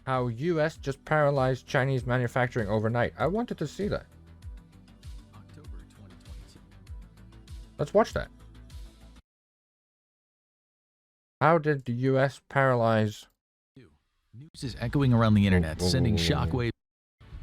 How US just paralyzed Chinese manufacturing overnight. I wanted to see that. October 2022. Let's watch that. How did the US paralyze? News is echoing around the internet, sending shockwaves.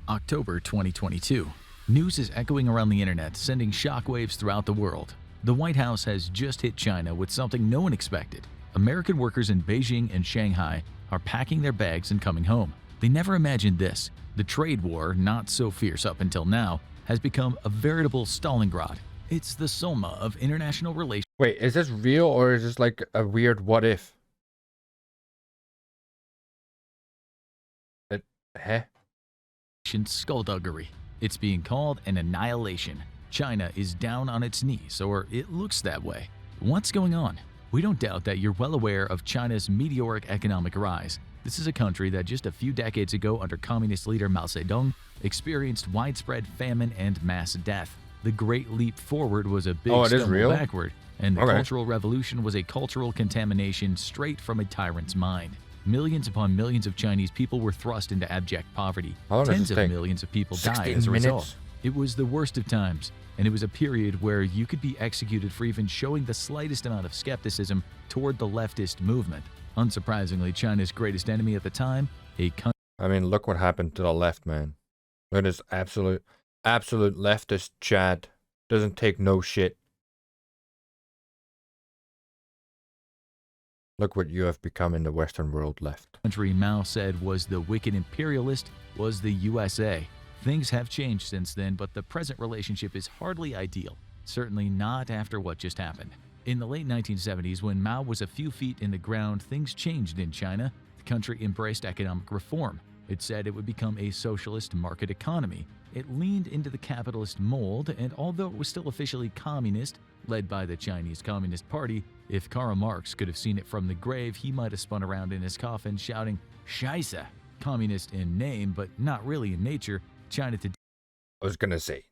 October 2022. News is echoing around the internet, sending shockwaves throughout the world. The White House has just hit China with something no one expected. American workers in Beijing and Shanghai are packing their bags and coming home. They never imagined this. The trade war, not so fierce up until now, has become a veritable Stalingrad. It's the Soma of international relations. Wait, is this real or is this like a weird what if? Skullduggery. It's being called an annihilation. China is down on its knees, or it looks that way. What's going on? We don't doubt that you're well aware of China's meteoric economic rise. This is a country that just a few decades ago under communist leader Mao Zedong experienced widespread famine and mass death. The Great Leap Forward was a big stumble backward, and the Cultural Revolution was a cultural contamination straight from a tyrant's mind. Millions upon millions of Chinese people were thrust into abject poverty. Tens of millions of people died as a result. It was the worst of times, and it was a period where you could be executed for even showing the slightest amount of skepticism toward the leftist movement. Unsurprisingly, China's greatest enemy at the time, a country. I mean, look what happened to the left, man. Look at this absolute leftist Chad. Doesn't take no shit. Look what you have become in the Western world left. Country Mao said was the wicked imperialist was the USA. Things have changed since then, but the present relationship is hardly ideal. Certainly not after what just happened. In the late 1970s, when Mao was a few feet in the ground, things changed in China. The country embraced economic reform. It said it would become a socialist market economy. It leaned into the capitalist mold, and although it was still officially communist, led by the Chinese Communist Party, if Karl Marx could have seen it from the grave, he might have spun around in his coffin shouting, "Scheiße!" Communist in name, but not really in nature, China today. I was gonna say,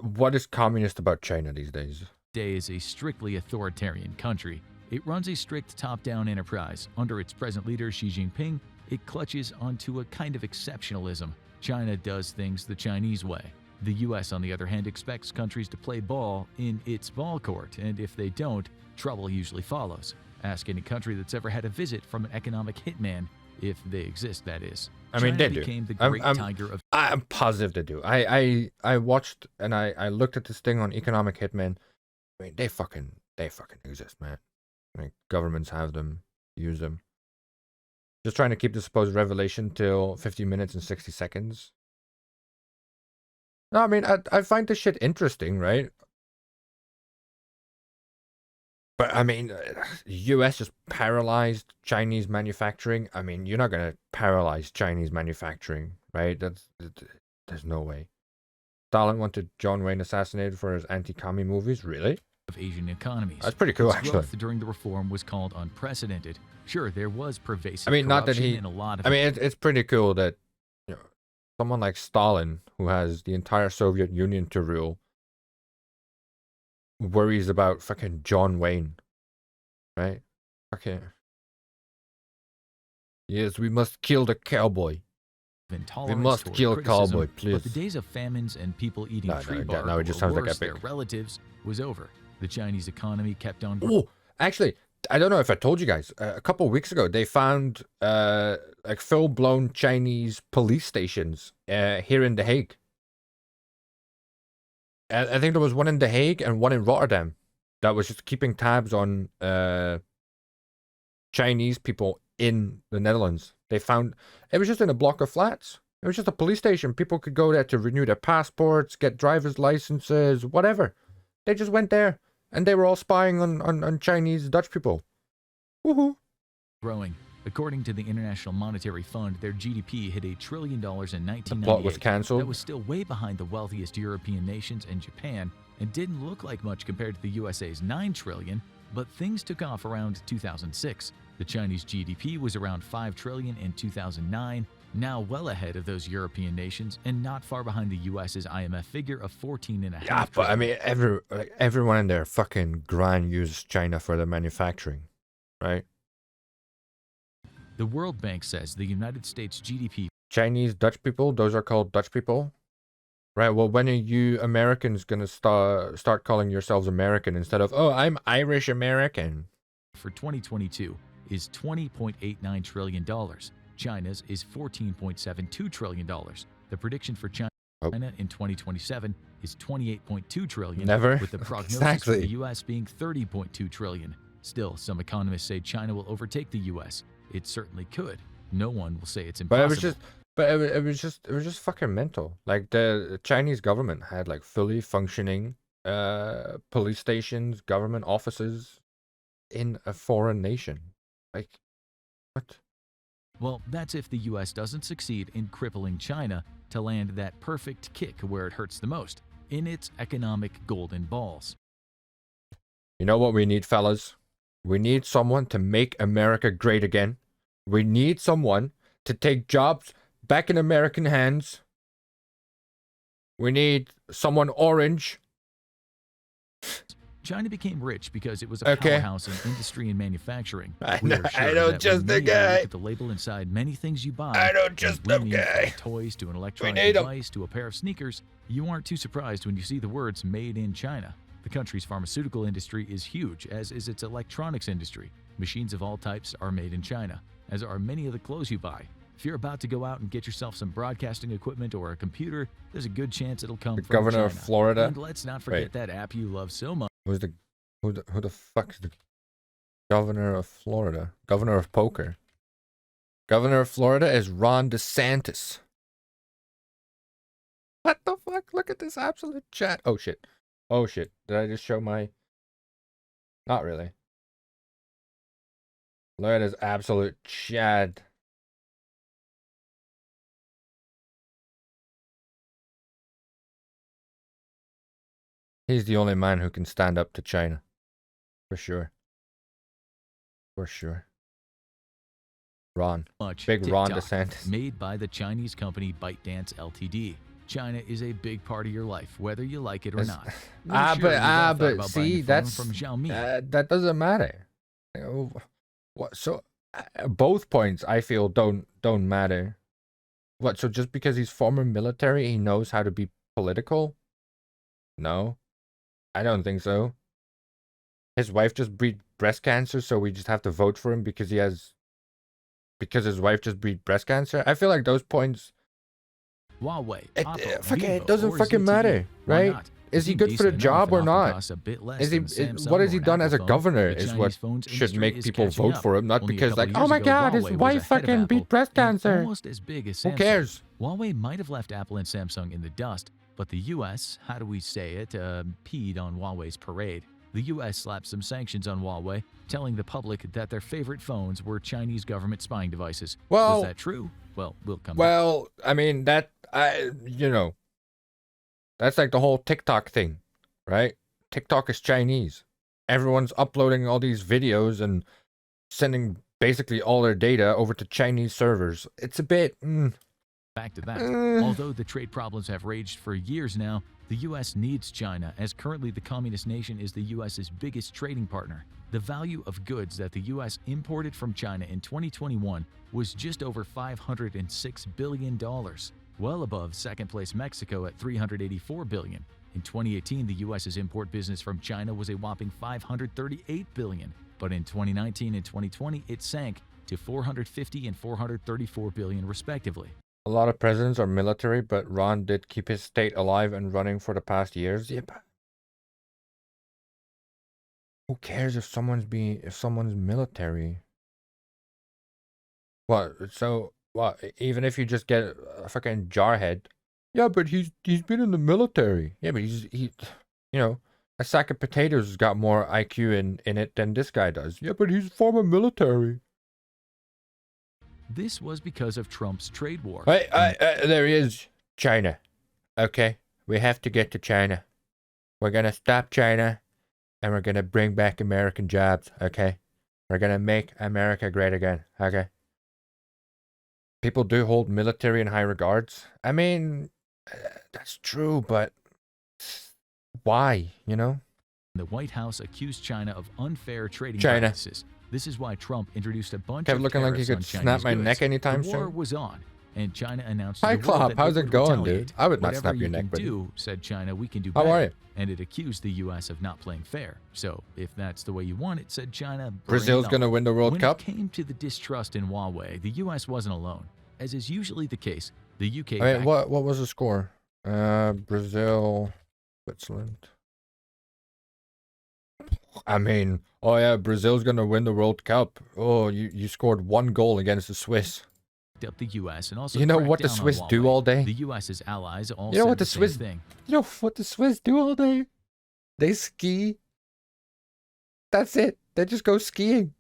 what is communist about China these days? Today is a strictly authoritarian country. It runs a strict top-down enterprise. Under its present leader, Xi Jinping, it clutches onto a kind of exceptionalism. China does things the Chinese way. The US, on the other hand, expects countries to play ball in its ball court, and if they don't, trouble usually follows. Ask any country that's ever had a visit from an economic hitman, if they exist, that is. I mean, they do. The great tiger of I'm positive they do. I watched and I looked at this thing on Economic Hitman. I mean, they fucking exist, man. I mean, governments have them, use them. Just trying to keep the supposed revelation till 50 minutes and 60 seconds. No, I mean, I find this shit interesting, right? But I mean, US just paralyzed Chinese manufacturing. I mean, you're not gonna paralyze Chinese manufacturing, right? There's no way. Stalin wanted John Wayne assassinated for his anti-commie movies, really? Of Asian economies. That's pretty cool, actually. Growth during the reform was called unprecedented. Sure, there was pervasive. I mean, not that he. In a lot of I mean, it's pretty cool that someone like Stalin, who has the entire Soviet Union to rule, worries about fucking John Wayne, right? Okay. Yes, we must kill the cowboy. We must kill a cowboy, please. But the days of famines and people eating tree bark, it just sounds like epic. Their relatives, was over. The Chinese economy kept on. Oh, actually, I don't know if I told you guys. A couple of weeks ago, they found like full-blown Chinese police stations here in The Hague. I think there was one in The Hague and one in Rotterdam that was just keeping tabs on Chinese people in the Netherlands. They found it was just in a block of flats. It was just a police station. People could go there to renew their passports, get driver's licenses, whatever. They just went there, and they were all spying on Chinese Dutch people. Woohoo! Growing. According to the International Monetary Fund, their GDP hit $1 trillion in 1998. The plot was cancelled. That was still way behind the wealthiest European nations and Japan, and didn't look like much compared to the USA's $9 trillion, but things took off around 2006. The Chinese GDP was around $5 trillion in 2009, now well ahead of those European nations, and not far behind the US's IMF figure of 14.5 Yeah, but I mean, everyone in their fucking grind uses China for their manufacturing, right? The World Bank says the United States GDP Chinese Dutch people, those are called Dutch people. Right, well, when are you Americans gonna start calling yourselves American instead of, oh, I'm Irish American? for 2022 is $20.89 trillion. China's is $14.72 trillion. The prediction for China in 2027 is $28.2 trillion, Never. with the prognosis Exactly. for the U.S. being $30.2 trillion. Still, some economists say China will overtake the U.S. It certainly could. No one will say it's impossible. But it was just fucking mental. Like the Chinese government had like fully functioning police stations, government offices in a foreign nation. Like, what? Well, that's if the U.S. doesn't succeed in crippling China to land that perfect kick where it hurts the most, in its economic golden balls. You know what we need, fellas? We need someone to make America great again. We need someone to take jobs back in American hands. We need someone orange. China became rich because it was a powerhouse in industry and manufacturing. I We know, are sure I know that just when the many of you guy. Look at the label inside many things you buy. I know and just we the mean guy. from toys to an electronic need 'em. device to a pair of sneakers. You aren't too surprised when you see the words "Made in China." The country's pharmaceutical industry is huge, as is its electronics industry. Machines of all types are made in China, as are many of the clothes you buy. If you're about to go out and get yourself some broadcasting equipment or a computer, there's a good chance it'll come The from governor China. of Florida. And let's not forget that app you love so much. Who the fuck is the governor of Florida? Governor of poker. Governor of Florida is Ron DeSantis. What the fuck? Look at this absolute chat. Oh shit. Oh shit. Did I just show my... Not really. Look at this absolute Chad. He's the only man who can stand up to China. For sure. For sure. Ron. Big TikTok, Ron DeSantis. Made by the Chinese company ByteDance Ltd. China is a big part of your life, whether you like it or not. We're sure you've all thought but about see, buying a phone that's from Xiaomi. that doesn't matter. You know, what? So both points I feel don't matter. What? So just because he's former military, he knows how to be political? No, I don't think so. His wife just breed breast cancer, so we just have to vote for him because his wife just breed breast cancer. I feel like those points. Huawei, It Vivo, doesn't or fucking ZTE. matter, Why right? not? Is he Seem good for the decent job enough or and often not? costs a bit less Is he? than a Samsung What or has he an done as a Apple phone. governor? The Is Chinese what phones should industry make is people catching vote up. for him, not Only a because couple like, oh years my ago, god, his Huawei was wife ahead of fucking beat Apple breast and cancer. almost as big as Who Samsung. cares? Huawei might have left Apple and Samsung in the dust, but the U.S., how do we say it, peed on Huawei's parade. The U.S. slapped some sanctions on Huawei, telling the public that their favorite phones were Chinese government spying devices. Well, was that true? Well, we'll come back. Well, I mean that's like the whole TikTok thing, right? TikTok is Chinese. Everyone's uploading all these videos and sending basically all their data over to Chinese servers. It's a bit. Back to that. Although the trade problems have raged for years now, the U.S. needs China, as currently the communist nation is the U.S.'s biggest trading partner. The value of goods that the U.S. imported from China in 2021 was just over $506 billion, well above second-place Mexico at $384 billion. In 2018, the U.S.'s import business from China was a whopping $538 billion, but in 2019 and 2020, it sank to $450 and $434 billion respectively. A lot of presidents are military, but Ron did keep his state alive and running for the past years. Yeah, but who cares if someone's military? What? So what? Even if you just get a fucking jarhead. Yeah, but he's been in the military. Yeah, but a sack of potatoes has got more IQ in it than this guy does. Yeah, but he's former military. This was because of Trump's trade war. There he is. China. Okay, we have to get to China. We're gonna stop China, and we're gonna bring back American jobs. Okay, we're gonna make America great again. Okay. People do hold military in high regards. I mean, that's true, but why? The White House accused China of unfair trading China. practices. This is why Trump introduced a bunch Kept of looking like he tariffs could on snap Chinese my goods. neck anytime The war soon. was on, and China announced to Hi, the world Klopp. that How's it it would going, retaliate. dude? I would not Whatever snap your you neck, can buddy. do, said China, we can do How better. are you? And it accused the U.S. of not playing fair. So if that's the way you want it, said China, bring Brazil's it going to on. win the World When Cup. it came to the distrust in Huawei, the U.S. wasn't alone. As is usually the case, the U.K. I mean, what was the score? Brazil, Switzerland. I mean, oh yeah, Brazil's going to win the World Cup. Oh, you scored 1 goal against the Swiss. up the U.S. and also You know cracked what the down on Swiss do Huawei. all day? The U.S.'s allies all You know said what the same Swiss- thing. You know what the Swiss do all day? They ski. That's it. They just go skiing.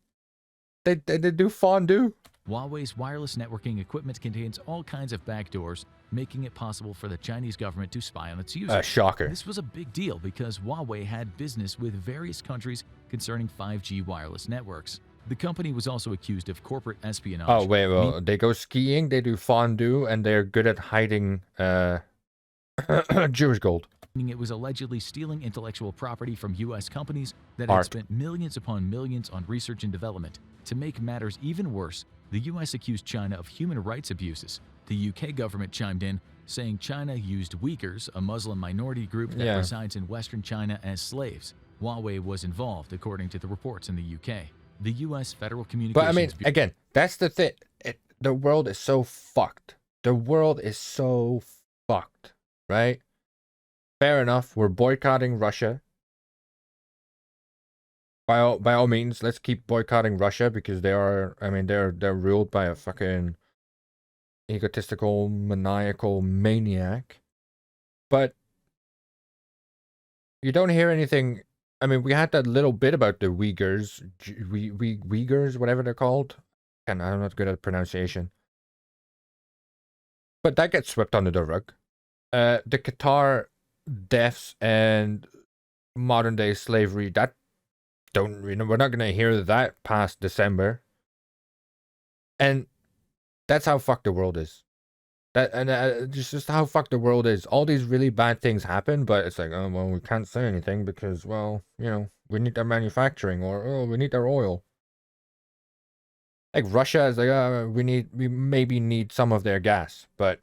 They do fondue. Huawei's wireless networking equipment contains all kinds of backdoors, making it possible for the Chinese government to spy on its users. Shocker. This was a big deal because Huawei had business with various countries concerning 5G wireless networks. The company was also accused of corporate espionage. Oh, wait, well, they go skiing, they do fondue, and they're good at hiding Jewish gold. Meaning it was allegedly stealing intellectual property from U.S. companies that Art. had spent millions upon millions on research and development. To make matters even worse, the U.S. accused China of human rights abuses. The U.K. government chimed in, saying China used Uyghurs, a Muslim minority group that resides in Western China, as slaves. Huawei was involved, according to the reports in the U.K. The U.S. Federal Communications But I mean, again, that's the thing. The world is so fucked. The world is so fucked, right? Fair enough. We're boycotting Russia. By all means, let's keep boycotting Russia because they are. I mean, they're ruled by a fucking egotistical, maniacal maniac. But you don't hear anything. I mean, we had that little bit about the Uyghurs, Uyghurs, whatever they're called. And I'm not good at pronunciation. But that gets swept under the rug. The Qatar deaths and modern day slavery, that we're not gonna hear that past December. And that's how fucked the world is. Just how fucked the world is. All these really bad things happen, but it's like, oh well, we can't say anything because, well, you know, we need their manufacturing, or oh, we need their oil. Like Russia is like, we maybe need some of their gas, but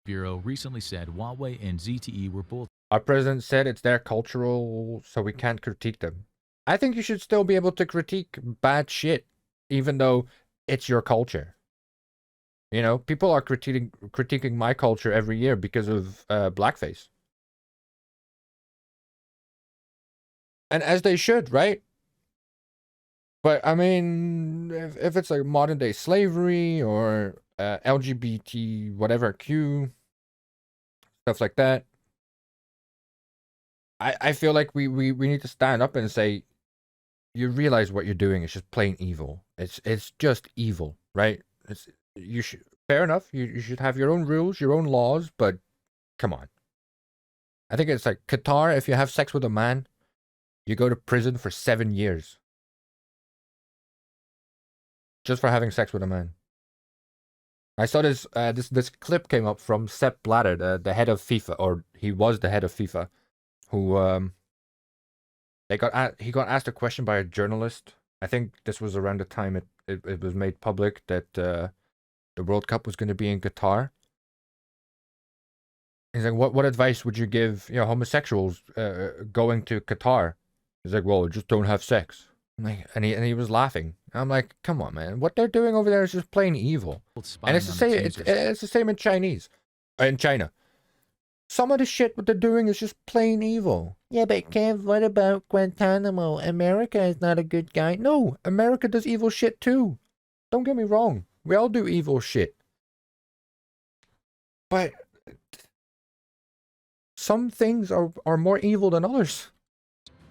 Bureau recently said Huawei and ZTE were both. Our president said it's their cultural, so we can't critique them. I think you should still be able to critique bad shit, even though it's your culture. You know, people are critiquing my culture every year because of blackface. And as they should, right? But, I mean, if it's like modern day slavery or LGBT, whatever, Q, stuff like that, I feel like we need to stand up and say, you realize what you're doing is just plain evil. It's just evil, right? Fair enough. You should have your own rules, your own laws, but come on. I think it's like Qatar, if you have sex with a man, you go to prison for 7 years. Just for having sex with a man. I saw this this clip came up from Sepp Blatter, the head of FIFA, or he was the head of FIFA, who he got asked a question by a journalist. I think this was around the time it was made public that the World Cup was going to be in Qatar. He's like, what advice would you give, you know, homosexuals going to Qatar? He's like, well, just don't have sex. I'm like, and he was laughing. I'm like, come on, man. What they're doing over there is just plain evil. And it's the same. It's the same in China. Some of the shit what they're doing is just plain evil. Yeah, but Kev, what about Guantanamo? America is not a good guy. No, America does evil shit too. Don't get me wrong. We all do evil shit. But some things are more evil than others.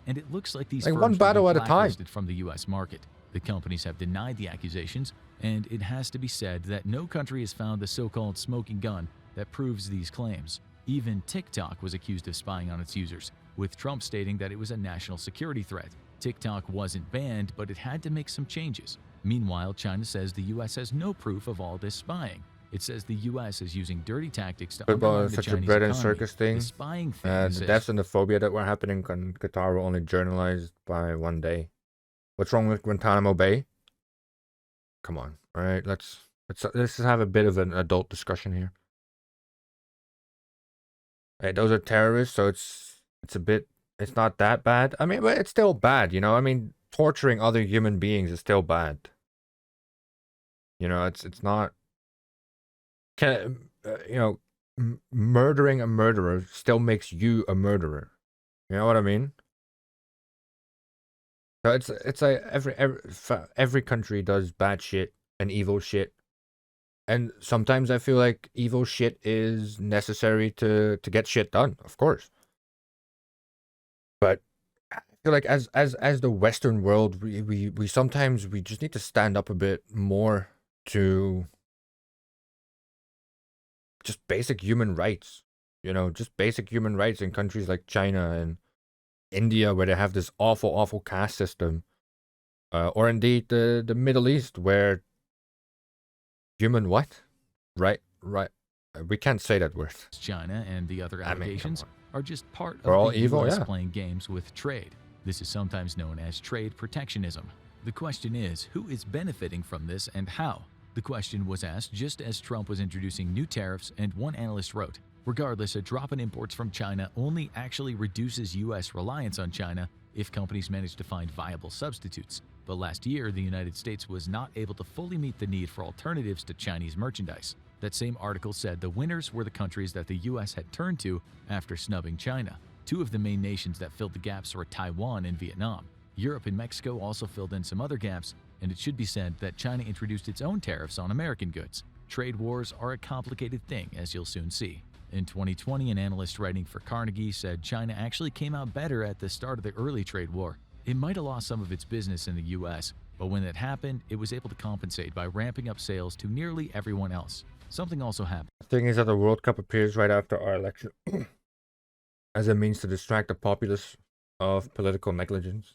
And it looks like these like firms one battle will be at a time. blacklisted from the U.S. market. The companies have denied the accusations, and it has to be said that no country has found the so-called smoking gun that proves these claims. Even TikTok was accused of spying on its users, with Trump stating that it was a national security threat. TikTok wasn't banned, but it had to make some changes. Meanwhile, China says the U.S. has no proof of all this spying. It says the U.S. is using dirty tactics to undermine the such a Chinese bread and economy. circus thing. The spying thing, The says, deaths and the phobia that were happening in Qatar were only journalized by one day. What's wrong with Guantanamo Bay? Come on, all right. Let's have a bit of an adult discussion here. Hey, those are terrorists, so it's not that bad. I mean, but it's still bad, you know. I mean, torturing other human beings is still bad. You know, it's not. You know, murdering a murderer still makes you a murderer. You know what I mean? So it's like every country does bad shit and evil shit, and sometimes I feel like evil shit is necessary to get shit done, of course. But I feel like as the Western world, we sometimes we just need to stand up a bit more to just basic human rights. You know, just basic human rights in countries like China and India, where they have this awful caste system, or indeed the Middle East, where human what? Right. We can't say that word. China and the other allegations are just part We're all of the evil, US yeah. playing games with trade. This is sometimes known as trade protectionism. The question is, who is benefiting from this and how? The question was asked just as Trump was introducing new tariffs, and one analyst wrote, regardless, a drop in imports from China only actually reduces US reliance on China if companies manage to find viable substitutes. But last year, the United States was not able to fully meet the need for alternatives to Chinese merchandise. That same article said the winners were the countries that the US had turned to after snubbing China. Two of the main nations that filled the gaps were Taiwan and Vietnam. Europe and Mexico also filled in some other gaps, and it should be said that China introduced its own tariffs on American goods. Trade wars are a complicated thing, as you'll soon see. In 2020, an analyst writing for Carnegie said China actually came out better at the start of the early trade war. It might have lost some of its business in the US, but when that happened, it was able to compensate by ramping up sales to nearly everyone else. Something also happened. The thing is that the World Cup appears right after our election as a means to distract the populace of political negligence.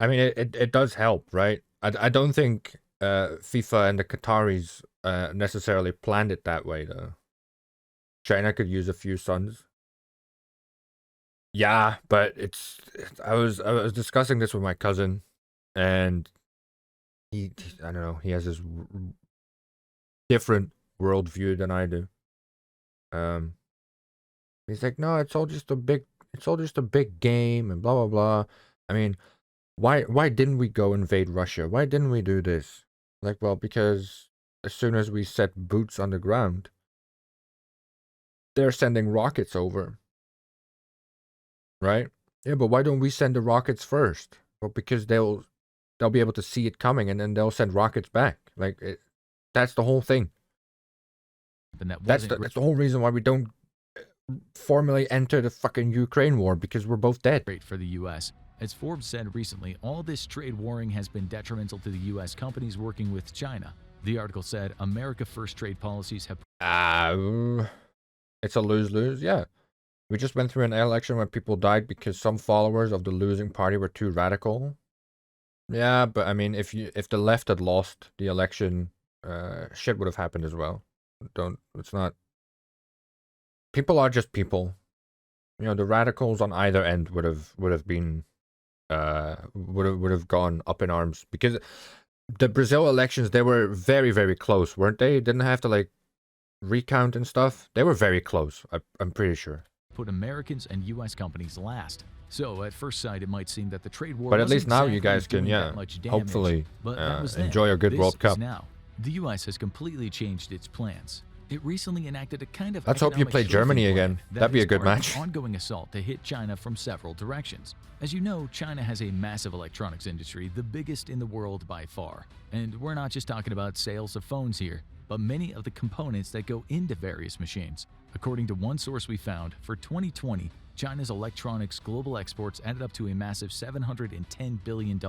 I mean, it does help, right? I don't think FIFA and the Qataris necessarily planned it that way, though. China could use a few suns. Yeah, but I was discussing this with my cousin, and he I don't know, he has this different worldview than I do. He's like, no, it's all just a big game and blah blah blah. I mean, why didn't we go invade Russia? Why didn't we do this? Like, well, because as soon as we set boots on the ground, they're sending rockets over. Right? Yeah, but why don't we send the rockets first? Well, because they'll be able to see it coming, and then they'll send rockets back. Like, that's the whole thing. That's the whole reason why we don't formally enter the fucking Ukraine war, because we're both dead. Great for the US. As Forbes said recently, all this trade warring has been detrimental to the US companies working with China. The article said America First trade policies have... It's a lose-lose, yeah. We just went through an election where people died because some followers of the losing party were too radical. Yeah, but I mean, if the left had lost the election, shit would have happened as well. It's not. People are just people. You know, the radicals on either end would have been, would have gone up in arms, because the Brazil elections, they were very, very close, weren't they? Didn't have to like recount and stuff. They were very close. I'm pretty sure. Put Americans and U.S. companies last. So at first sight, it might seem that the trade war. But at least now you guys can, hopefully enjoy a good World Cup. Now, the U.S. has completely changed its plans. It recently enacted a kind of. Let's hope you play Germany again. That'd be a good match. An ongoing assault to hit China from several directions. As you know, China has a massive electronics industry, the biggest in the world by far. And we're not just talking about sales of phones here, but many of the components that go into various machines. According to one source we found, for 2020, China's electronics global exports added up to a massive $710 billion.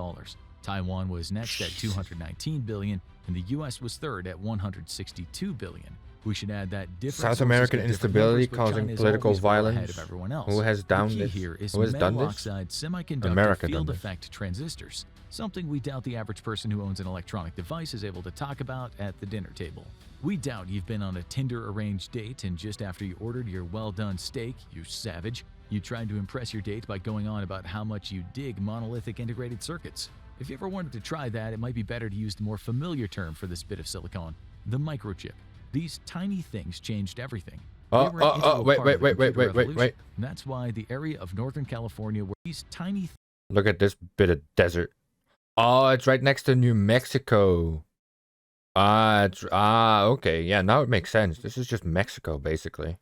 Taiwan was next at $219 billion, and the U.S. was third at $162 billion. We should add that different South American instability causing political violence. Who has downed the it? key here is Who has done metal this? oxide semiconductor America field done this. effect transistors, something we doubt the average person who owns an electronic device is able to talk about at the dinner table. We doubt you've been on a Tinder-arranged date, and just after you ordered your well-done steak, you savage, You tried to impress your date by going on about how much you dig monolithic integrated circuits. If you ever wanted to try that, it might be better to use the more familiar term for this bit of silicon, the microchip. These tiny things changed everything. They were an integral part of the computer revolution. And that's why the area of Northern California where these tiny Look at this bit of desert. Oh, it's right next to New Mexico. Okay. Yeah, now it makes sense. This is just Mexico, basically.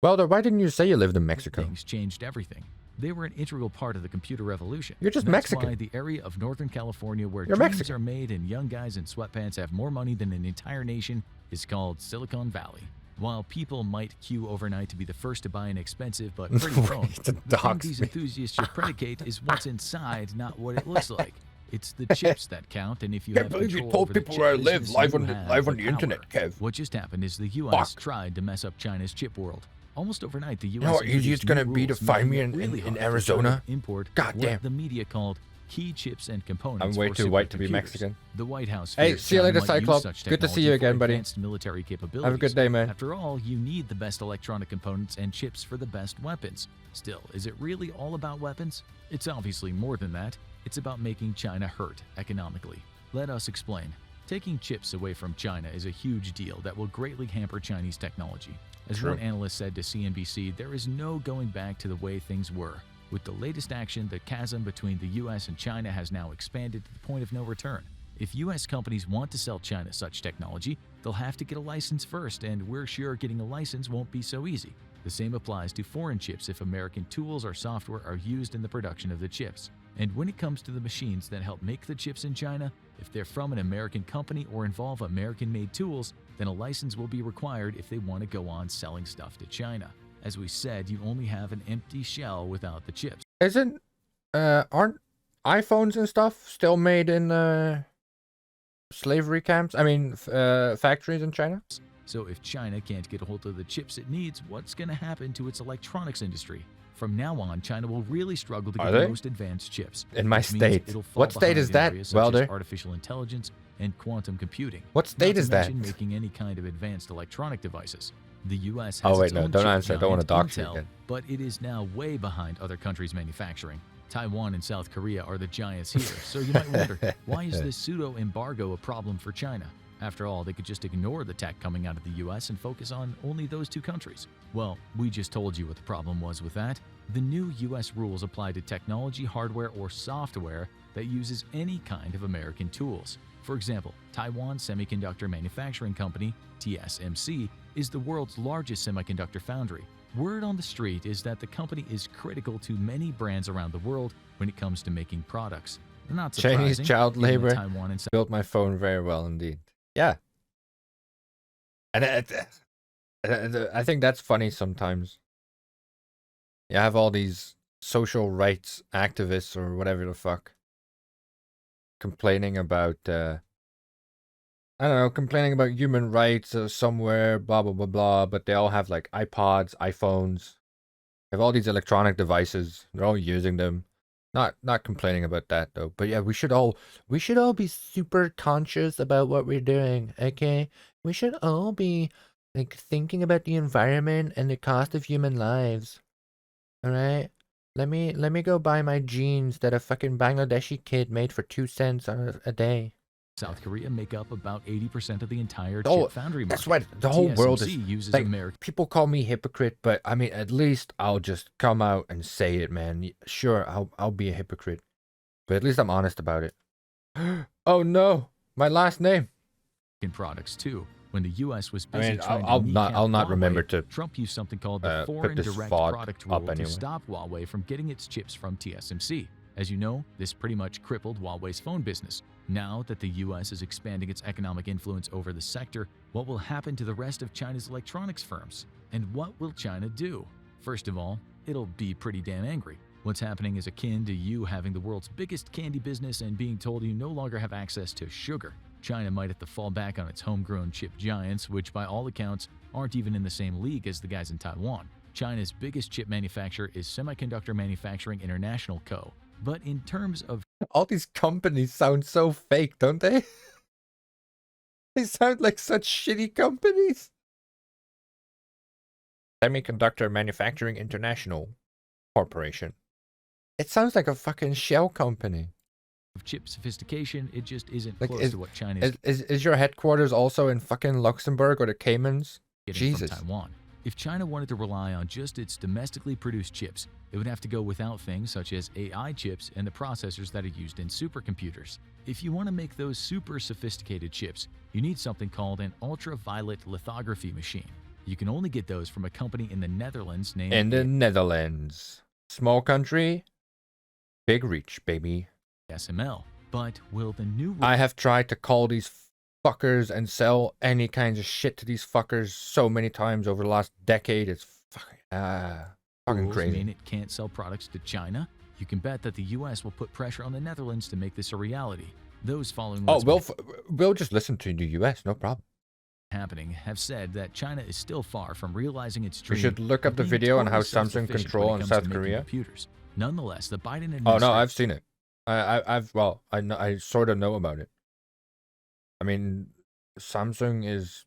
Well, then why didn't you say you lived in Mexico? things changed everything. They were an integral part of the computer revolution. You're just That's Mexican. why the area of Northern California where You're dreams Mexican. are made and young guys in sweatpants have more money than an entire nation is called Silicon Valley. While people might queue overnight to be the first to buy an expensive but pretty phone, It's a the thing dog these speak. enthusiasts should predicate is what's inside, not what it looks like. It's the chips that count, and if you Can't have believe you control told over the people chip where I live business, live you on the have live on the the internet, power. Kev. What just happened is the U.S. Fuck. tried to mess up China's chip world. Almost overnight, the U.S. You know how easy introduced it's gonna new be to rules find me making it in really hard for Arizona? China to import God what damn. the media called key chips and components. I'm way for too white to be supercomputers. Mexican. The White House. Hey, fears see you China later, might use Cyclops. such Good to see technology you for again, buddy. advanced military capabilities. Have a good day, man. After all, you need the best electronic components and chips for the best weapons. Still, is it really all about weapons? It's obviously more than that. It's about making China hurt economically. Let us explain. Taking chips away from China is a huge deal that will greatly hamper Chinese technology. As True. one analyst said to CNBC, there is no going back to the way things were. With the latest action, the chasm between the US and China has now expanded to the point of no return. If US companies want to sell China such technology, they'll have to get a license first, and we're sure getting a license won't be so easy. The same applies to foreign chips if American tools or software are used in the production of the chips. And when it comes to the machines that help make the chips in China, if they're from an American company or involve American-made tools, then a license will be required if they want to go on selling stuff to China. As we said, you only have an empty shell without the chips. Aren't iPhones and stuff still made in slavery camps? I mean, factories in China? So if China can't get a hold of the chips it needs, what's going to happen to its electronics industry? From now on, China will really struggle to Are get they? the most advanced chips. In my which means state. it'll fall What state behind is in that, areas such Welder? as artificial intelligence and quantum computing. What state Not is to that? mention making any kind of advanced electronic devices. The U.S. Oh, has wait, its no, own don't chip answer. I don't wanna giant, dox you Intel, again. but it is now way behind other countries' manufacturing. Taiwan and South Korea are the giants here, so you might wonder, why is this pseudo-embargo a problem for China? After all, they could just ignore the tech coming out of the US and focus on only those two countries. Well, we just told you what the problem was with that. The new US rules apply to technology, hardware, or software that uses any kind of American tools. For example, Taiwan Semiconductor Manufacturing Company, TSMC, is the world's largest semiconductor foundry. Word on the street is that the company is critical to many brands around the world when it comes to making products. Not surprising, Chinese child given that labor Taiwan and built my phone very well indeed. Yeah. And I think that's funny sometimes. You have all these social rights activists or whatever the fuck complaining about, I don't know, complaining about human rights somewhere, blah, blah, blah, blah, but they all have like iPods, iPhones. They have all these electronic devices. They're all using them. Not complaining about that though. But yeah, we should all be super conscious about what we're doing, okay? We should all be like thinking about the environment and the cost of human lives. All right? Let me go buy my jeans that a fucking Bangladeshi kid made for 2 cents a day. South Korea make up about 80% of the entire Oh, chip foundry market. That's right. The whole world is TSMC uses like, American people call me hypocrite, but I mean, at least I'll just come out and say it, man. Sure, I'll be a hypocrite, but at least I'm honest about it. Oh no, my last name. products too. When the U.S. was I busy mean, trying I'll to not kneecap remember Huawei, to Trump used something called the put Foreign this Direct VOD Product up Rule anyway. to stop Huawei from getting its chips from TSMC. As you know, this pretty much crippled Huawei's phone business. Now that the U.S. is expanding its economic influence over the sector, what will happen to the rest of China's electronics firms? And what will China do? First of all, it'll be pretty damn angry. What's happening is akin to you having the world's biggest candy business and being told you no longer have access to sugar. China might have to fall back on its homegrown chip giants, which by all accounts aren't even in the same league as the guys in Taiwan. China's biggest chip manufacturer is Semiconductor Manufacturing International Co. But in terms of All these companies sound so fake, don't they? They sound like such shitty companies. Semiconductor Manufacturing International. Corporation. It sounds like a fucking shell company. Of chip sophistication, it just isn't Like, close to what China is your headquarters also in fucking Luxembourg or the Caymans? getting Jesus. from Taiwan. If China wanted to rely on just its domestically produced chips, it would have to go without things such as AI chips and the processors that are used in supercomputers. If you want to make those super sophisticated chips, you need something called an ultraviolet lithography machine. You can only get those from a company in the Netherlands named In the Netherlands. Small country, big reach, baby. ASML. But will the new I have tried to call these fuckers and sell any kinds of shit to these fuckers so many times over the last decade. It's fucking rules crazy. mean it can't sell products to China? You can bet that the US will put pressure on the Netherlands to make this a reality. Those following Oh, what's we'll just listen to the US, no problem. happening have said that China is still far from realizing its We dream. should look up of the being video on totally how Samsung self-sufficient control when it in comes to South making Korea. computers. Nonetheless, the Biden administration Oh no, I've seen it. I sort of know about it. I mean, Samsung is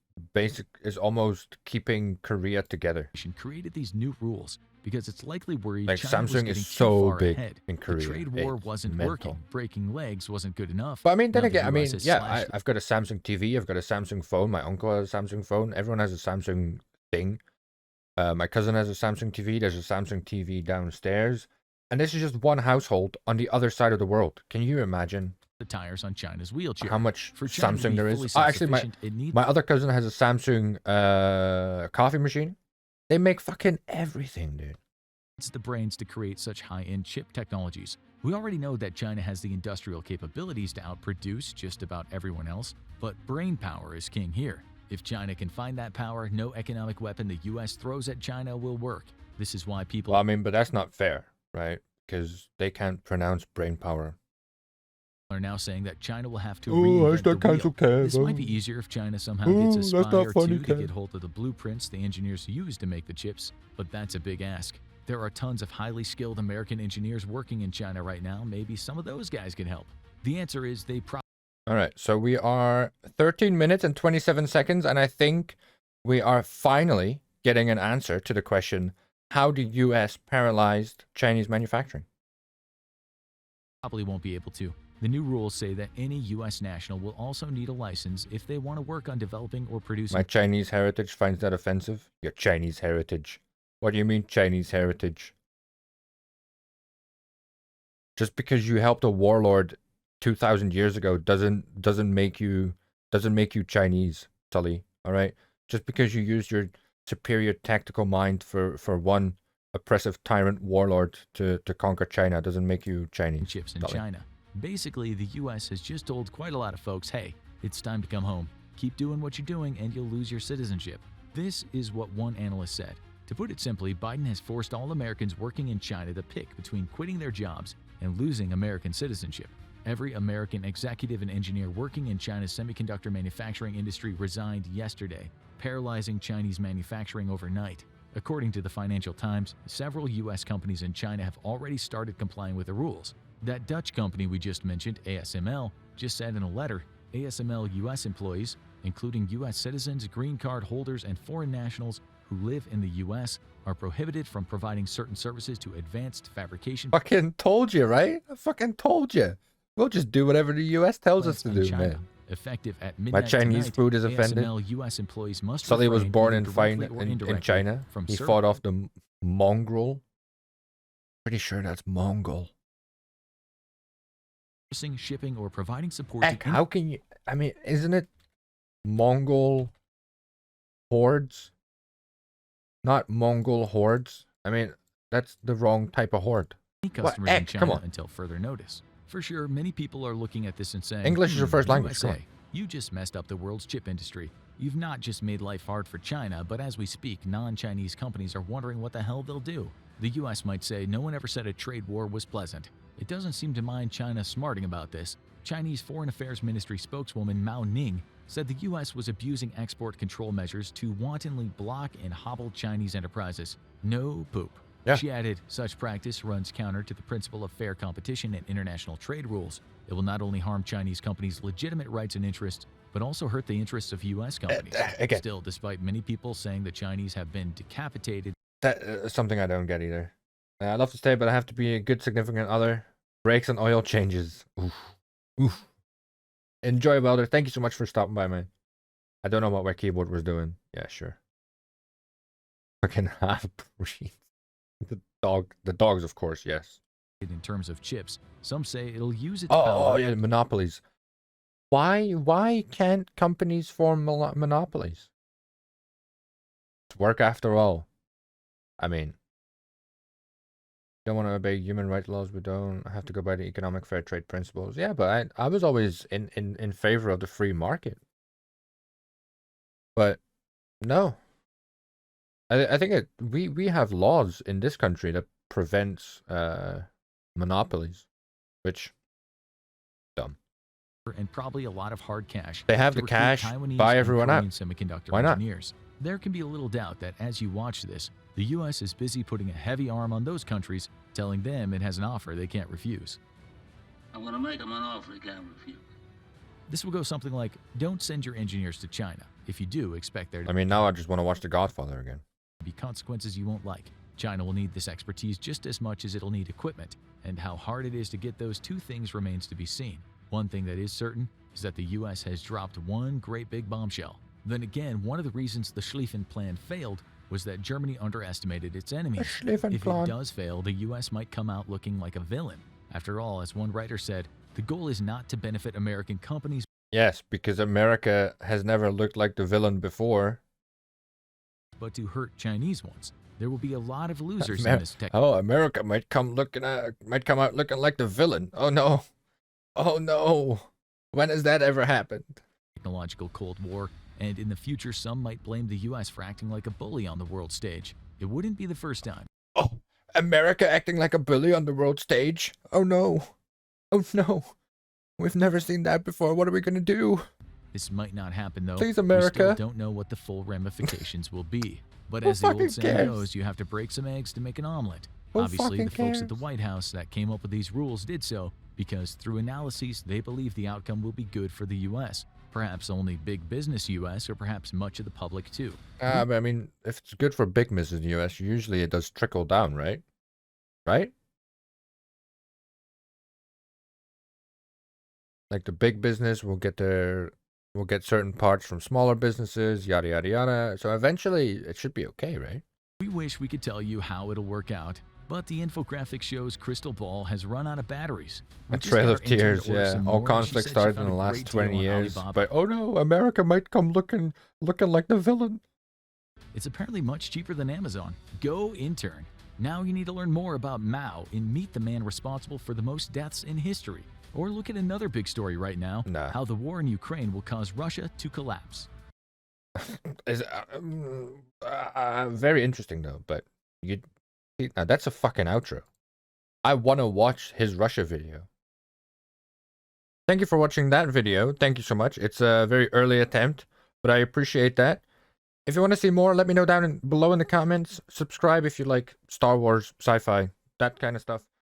almost keeping Korea together. created these new rules because it's likely worried Like, China was Samsung getting is too so far big ahead. in Korea. The trade war It's wasn't mental. working. Breaking legs wasn't good enough. But I mean, then Now the again, I mean, US has yeah, slashed I've got a Samsung TV, I've got a Samsung phone, my uncle has a Samsung phone, everyone has a Samsung thing. My cousin has a Samsung TV, there's a Samsung TV downstairs, and this is just one household on the other side of the world. Can you imagine the tires on China's wheelchair. how much For China to Samsung be there fully is? Oh, actually, self-sufficient, it needs my other cousin has a Samsung coffee machine. They make fucking everything, dude. the brains to create such high-end chip technologies. We already know that China has the industrial capabilities to outproduce just about everyone else, but brain power is king here. If China can find that power, no economic weapon the US throws at China will work. This is why people Well, I mean, but that's not fair, right? Because they can't pronounce brain power. are now saying that China will have to Oh, reinvent hashtag the cancel wheel. Kev, This might oh. be easier if China somehow gets a Oh, spy that's not or funny, two to Kev. get hold of the blueprints the engineers use to make the chips, but that's a big ask. There are tons of highly skilled American engineers working in China right now. Maybe some of those guys can help. The answer is they probably All right, so we are 13 minutes and 27 seconds, and I think we are finally getting an answer to the question, how the US paralyzed Chinese manufacturing? won't be able to. The new rules say that any U.S. national will also need a license if they want to work on developing or producing My Chinese heritage finds that offensive. Your Chinese heritage. What do you mean Chinese heritage? Just because you helped a warlord 2,000 years ago doesn't make you Chinese, Tully. All right. Just because you used your superior tactical mind for one oppressive tyrant warlord to conquer China doesn't make you Chinese. chips in Tully. China. Basically, the U.S. has just told quite a lot of folks, hey, it's time to come home. Keep doing what you're doing and you'll lose your citizenship. This is what one analyst said. To put it simply, Biden has forced all Americans working in China to pick between quitting their jobs and losing American citizenship. Every American executive and engineer working in China's semiconductor manufacturing industry resigned yesterday, paralyzing Chinese manufacturing overnight. According to the Financial Times, several U.S. companies in China have already started complying with the rules. That Dutch company we just mentioned, ASML, just said in a letter, ASML U.S. employees, including U.S. citizens, green card holders, and foreign nationals who live in the U.S., are prohibited from providing certain services to advanced fabrication Fucking told you, right? I fucking told you. We'll just do whatever the U.S. tells us to in do, China. man. Effective at My midnight Chinese tonight, food is offended. ASML U.S. employees must Sully was refrain born either in directly or in indirectly China. from He serving fought off the mongrel. Pretty sure that's Mongol. shipping, or providing support Heck, to how can you? I mean, isn't it Mongol hordes? Not Mongol hordes. I mean, that's the wrong type of horde. any customers Heck, in come China on. until further notice. For sure, many people are looking at this and saying, English is your first language, come USA, you just messed up the world's chip industry. You've not just made life hard for China, but as we speak, non-Chinese companies are wondering what the hell they'll do. The US might say no one ever said a trade war was pleasant. It doesn't seem to mind China smarting about this. Chinese Foreign Affairs Ministry spokeswoman Mao Ning said the US was abusing export control measures to wantonly block and hobble Chinese enterprises. No poop. Yeah. She added, such practice runs counter to the principle of fair competition and international trade rules. It will not only harm Chinese companies' legitimate rights and interests, but also hurt the interests of U.S. companies. Again. Still, despite many people saying the Chinese have been decapitated That something I don't get either. I love to stay, but I have to be a good significant other. Brakes and oil changes. Oof. Oof. Enjoy, Welder. Thank you so much for stopping by, man. I don't know what my keyboard was doing. Yeah, sure. Fucking half-breed. The dogs, of course, yes. In terms of chips, some say it'll use its Oh, power. yeah, monopolies. Why can't companies form monopolies? It's work after all. I mean, don't want to obey human rights laws, we don't have to go by the economic fair trade principles. Yeah, but I was always in favor of the free market. But no. I think we have laws in this country that prevents monopolies, which dumb. And probably a lot of hard cash. They have to the recruit cash, Taiwanese buy and everyone Korean out. semiconductor Why not? engineers. There can be a little doubt that as you watch this, the U.S. is busy putting a heavy arm on those countries, telling them it has an offer they can't refuse. I'm going to make them an offer they can't refuse. This will go something like, don't send your engineers to China. If you do, expect there to I mean, now I just want to watch The Godfather again. be consequences you won't like. China will need this expertise just as much as it'll need equipment, and how hard it is to get those two things remains to be seen. One thing that is certain is that the U.S. has dropped one great big bombshell. Then again, one of the reasons the Schlieffen Plan failed was that Germany underestimated its enemies. Schlieffen If Plan. it does fail, the U.S. might come out looking like a villain. After all, as one writer said, the goal is not to benefit American companies, Yes, because America has never looked like the villain before. but to hurt Chinese ones. There will be a lot of losers in this America might come out looking like the villain. Oh no. Oh no. When has that ever happened? technological Cold War, and in the future some might blame the U.S. for acting like a bully on the world stage. It wouldn't be the first time. Oh, America acting like a bully on the world stage. Oh no. Oh no. We've never seen that before. What are we gonna do? This might not happen though. Please, We America. still don't know what the full ramifications will be. But Who as the fucking old saying cares? goes, you have to break some eggs to make an omelet. Who Obviously, the fucking folks at the cares? White House that came up with these rules did so because through analyses, they believe the outcome will be good for the U.S. Perhaps only big business U.S. or perhaps much of the public too. But I mean, if it's good for big business in the US, usually it does trickle down, right? Right? Like the big business will get certain parts from smaller businesses, yada yada yada. So eventually it should be okay, right? We wish we could tell you how it'll work out, but the infographic shows Crystal Ball has run out of batteries. We A just trail got of our intern to tears, order yeah. some All more, and she conflict said she started in found the a last great deal 20 on years. Alibaba. But oh no, America might come looking like the villain. It's apparently much cheaper than Amazon. Go intern. Now you need to learn more about Mao and meet the man responsible for the most deaths in history. Or look at another big story right now, Nah. how the war in Ukraine will cause Russia to collapse. Is very interesting though, but now that's a fucking outro. I want to watch his Russia video. Thank you for watching that video. Thank you so much. It's a very early attempt, but I appreciate that. If you want to see more, let me know below in the comments. Subscribe if you like Star Wars, sci-fi, that kind of stuff.